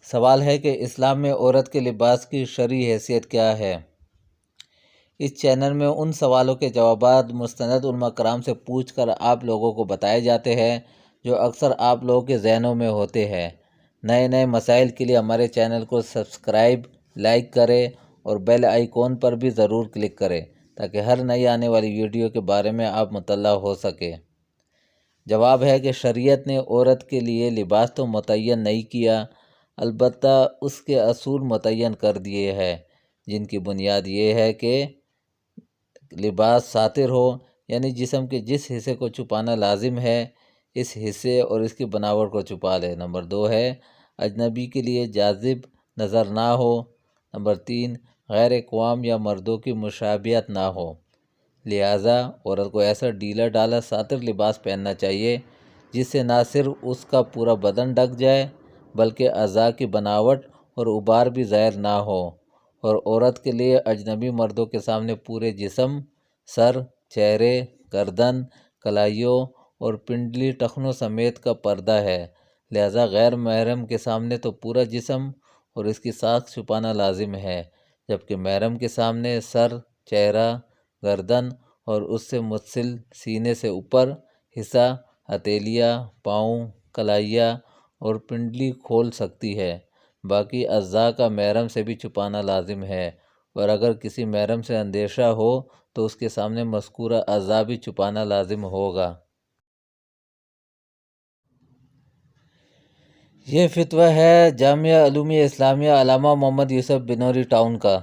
سوال ہے کہ اسلام میں عورت کے لباس کی شرعی حیثیت کیا ہے؟ اس چینل میں ان سوالوں کے جوابات مستند علماء کرام سے پوچھ کر آپ لوگوں کو بتائے جاتے ہیں جو اکثر آپ لوگوں کے ذہنوں میں ہوتے ہیں۔ نئے مسائل کے لیے ہمارے چینل کو سبسکرائب، لائک کریں اور بیل آئیکن پر بھی ضرور کلک کریں تاکہ ہر نئی آنے والی ویڈیو کے بارے میں آپ مطلع ہو سکے۔ جواب ہے کہ شریعت نے عورت کے لیے لباس تو متعین نہیں کیا، البتہ اس کے اصول متعین کر دیے ہیں، جن کی بنیاد یہ ہے کہ لباس ساتر ہو، یعنی جسم کے جس حصے کو چھپانا لازم ہے اس حصے اور اس کی بناوٹ کو چھپا لے۔ نمبر 2 ہے اجنبی کے لیے جاذب نظر نہ ہو۔ نمبر 3 غیر اقوام یا مردوں کی مشابہت نہ ہو۔ لہٰذا عورت کو ایسا ڈھیلا ڈھالا ساتر لباس پہننا چاہیے جس سے نہ صرف اس کا پورا بدن ڈھک جائے بلکہ اعضاء کی بناوٹ اور عبار بھی ظاہر نہ ہو، اور عورت کے لیے اجنبی مردوں کے سامنے پورے جسم، سر، چہرے، گردن، کلائیوں اور پنڈلی ٹخنوں سمیت کا پردہ ہے، لہذا غیر محرم کے سامنے تو پورا جسم اور اس کی ساکھ چھپانا لازم ہے، جبکہ محرم کے سامنے سر، چہرہ، گردن اور اس سے متصل سینے سے اوپر حصہ، ہتھیلیاں، پاؤں، کلائیاں اور پنڈلی کھول سکتی ہے۔ باقی اعضاء کا محرم سے بھی چھپانا لازم ہے، اور اگر کسی محرم سے اندیشہ ہو تو اس کے سامنے مذکورہ اعضاء بھی چھپانا لازم ہوگا۔ یہ فتویٰ ہے جامعہ علومیہ اسلامیہ علامہ محمد یوسف بنوری ٹاؤن کا۔